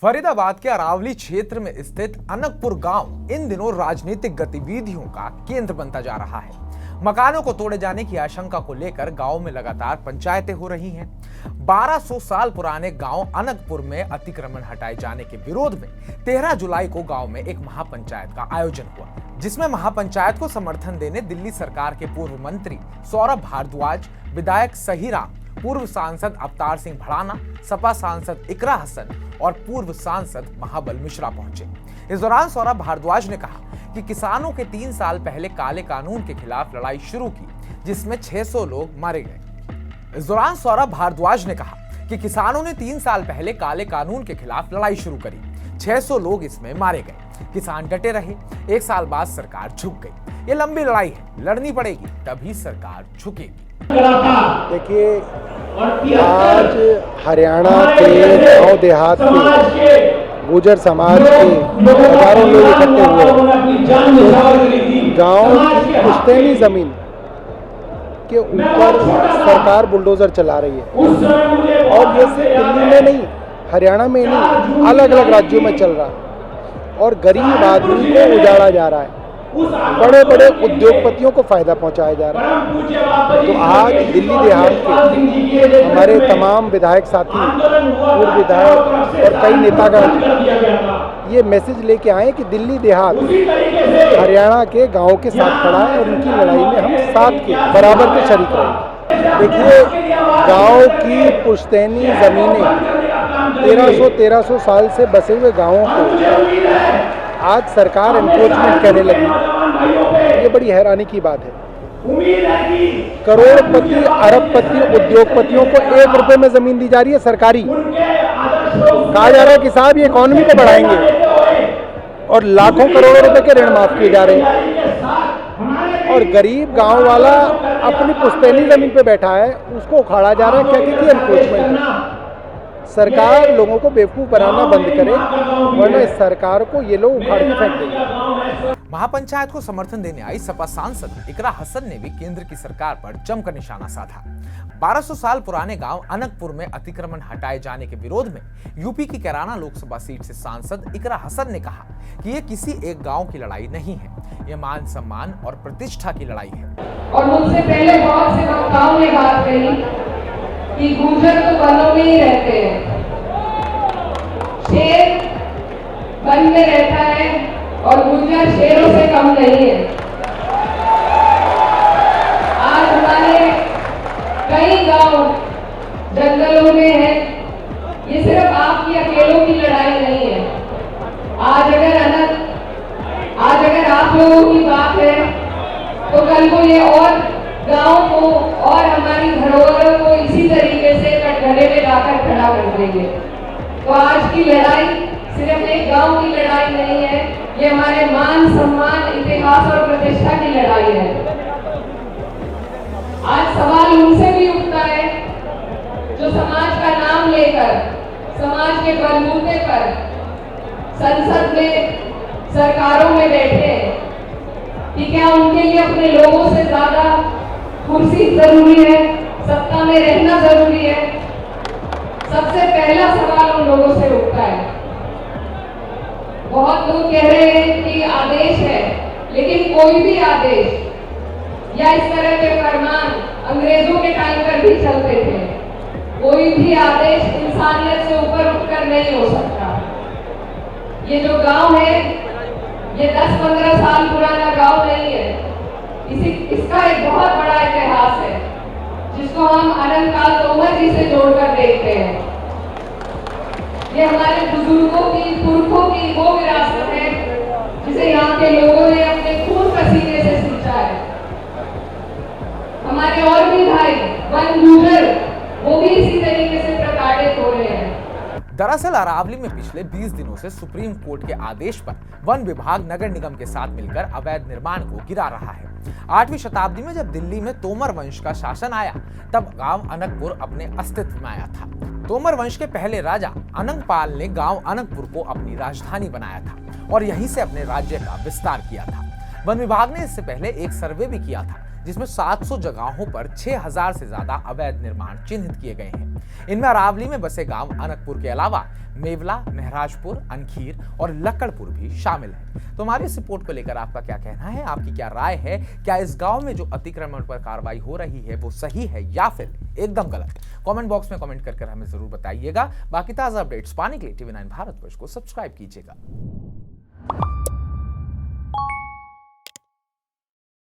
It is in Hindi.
फरीदाबाद के अरावली क्षेत्र में स्थित अनकपुर गांव इन दिनों राजनीतिक गतिविधियों का केंद्र बनता जा रहा है। मकानों को तोड़े जाने की आशंका को लेकर गांव में लगातार पंचायतें हो रही हैं। 1200 साल पुराने गांव अनकपुर में अतिक्रमण हटाए जाने के विरोध में 13 जुलाई को गांव में एक महापंचायत का आयोजन हुआ, जिसमें महापंचायत को समर्थन देने दिल्ली सरकार के पूर्व मंत्री सौरभ भारद्वाज, विधायक सहीराम, पूर्व सांसद अवतार सिंह भड़ाना, सपा सांसद इकरा हसन और पूर्व सांसद महाबल मिश्रा पहुंचे। इस दौरान सौरभ भारद्वाज ने कहा कि किसानों के 3 साल पहले काले कानून के खिलाफ लड़ाई शुरू की, जिसमें 600 लोग मारे गए। इस दौरान सौरभ भारद्वाज ने कहा कि किसानों ने 3 साल पहले काले कानून के खिलाफ लड़ाई शुरू करी, 600 लोग इसमें मारे गए। किसान डटे रहे, 1 साल बाद सरकार झुक गई। ये लंबी लड़ाई है, लड़नी पड़ेगी, तभी सरकार झुकेगी। देखिए, आज हरियाणा के गांव देहात के गुर्जर समाज के हजारों लोग इकट्ठे हुए। गांव की पुश्तैनी जमीन के ऊपर सरकार बुलडोजर चला रही है और ये सिर्फ दिल्ली में नहीं, हरियाणा में नहीं, अलग अलग राज्यों में चल रहा है और गरीब आदमी को उजाड़ा जा रहा है, बड़े बड़े उद्योगपतियों को फायदा पहुंचाया जा रहा है। तो आज दिल्ली देहात के हमारे तमाम विधायक साथी, पूर्व विधायक और कई नेतागण ये मैसेज लेके आए कि दिल्ली देहात हरियाणा के गांव के साथ खड़ा है और उनकी लड़ाई में हम साथ के बराबर के शरीक रहेंगे। देखिए, गांव की पुश्तैनी जमीनें 1300 साल से बसे हुए गांवों को आज सरकार एनक्रोचमेंट कहने लगी, ये बड़ी हैरानी की बात है। करोड़पति, अरबपति, उद्योगपतियों को 1 रुपए में जमीन दी जा रही है सरकारी। कहा जा रहा है कि साहब ये इकोनॉमी को बढ़ाएंगे और लाखों करोड़ों रुपए के ऋण माफ किए जा रहे हैं और गरीब गांव वाला अपनी पुश्तैनी जमीन पे बैठा है, उसको उखाड़ा जा रहा है। क्या कहती है एनक्रोचमेंट। सरकार लोगों को बेवकूफ बनाना बंद करे, वरना इस सरकार को ये लोग उखाड़ के फेंक देंगे। महापंचायत को समर्थन देने आई सपा सांसद इकरा हसन ने भी केंद्र की सरकार पर जमकर निशाना साधा। 1200 साल पुराने गांव अनकपुर में अतिक्रमण हटाए जाने के विरोध में यूपी की कैराना लोकसभा सीट से सांसद इकरा हसन ने कहा कि ये किसी एक गांव की लड़ाई नहीं है, ये मान सम्मान और प्रतिष्ठा की लड़ाई है। और मुझसे पहले बहुत से वक्ताओं ने बात कही कि गुर्जर तो वनों में ही रहते हैं, शेर वन में रहता है और गुर्जर शेरों से कम नहीं है। आज हमारे कई गांव जंगलों में हैं, ये सिर्फ आपकी अकेलों की लड़ाई नहीं है। आज अगर आप लोगों की बात है तो कल को ये और गांव को और हमारी धरोहरों को इसी तरीके से कटघरे में लाकर खड़ा कर देंगे। तो आज की लड़ाई सिर्फ एक गांव की लड़ाई नहीं है, ये हमारे मान सम्मान, इतिहास और प्रतिष्ठा की लड़ाई है। आज सवाल उनसे भी उठता है जो समाज का नाम लेकर समाज के बलबूते पर संसद में, सरकारों में बैठे हैं, कि क्या उनके लिए अपने लोगों से ज्यादा कुर्सी जरूरी है, सत्ता में रहना जरूरी है? सबसे पहला सवाल उन लोगों से उठता है। बहुत लोग कह रहे हैं कि आदेश है, लेकिन कोई भी आदेश या इस तरह के फरमान अंग्रेजों के टाइम पर भी चलते थे। कोई भी आदेश इंसानियत से ऊपर उठकर नहीं हो सकता। ये जो गांव है, ये 10-15 साल पुराना गांव नहीं है। इसका एक बहुत बड़ा इतिहास है, जिसको हम अनंतकाल तोमर जी से जोड़कर देखते हैं। ये हमारे बुजुर्गों की, पुरखों की वो विरासत है जिसे यहाँ के लोगों ने अपने खून पसीने से सींचा है। हमारे और भी भाई वन गुर्जर, वो भी इसी तरीके से प्रताड़ित हो रहे हैं। दरअसल अरावली में पिछले 20 दिनों से सुप्रीम कोर्ट के आदेश पर वन विभाग नगर निगम के साथ मिलकर अवैध निर्माण को गिरा रहा है। 8वीं शताब्दी में जब दिल्ली में तोमर वंश का शासन आया, तब गांव अनकपुर अपने अस्तित्व में आया था। तोमर वंश के पहले राजा अनंगपाल ने गांव अनकपुर को अपनी राजधानी बनाया था और यहीं से अपने राज्य का विस्तार किया था। वन विभाग ने इससे पहले एक सर्वे भी किया था, जिसमें 700 जगहों पर 6000 से ज्यादा अवैध निर्माण चिन्हित किए गए हैं। इनमें अरावली में बसे गांव अनकपुर के अलावा मेवला, महराजपुर, अनखीर और लक्कड़पुर भी शामिल है। तो हमारी इस रिपोर्ट को लेकर आपका क्या कहना है, आपकी क्या राय है? क्या इस गांव में जो अतिक्रमण पर कार्रवाई हो रही है वो सही है या फिर एकदम गलत? कमेंट बॉक्स में कमेंट कर हमें जरूर बताइएगा। बाकी ताजा अपडेट्स पाने के लिए TV9 भारतवर्ष को सब्सक्राइब कीजिएगा।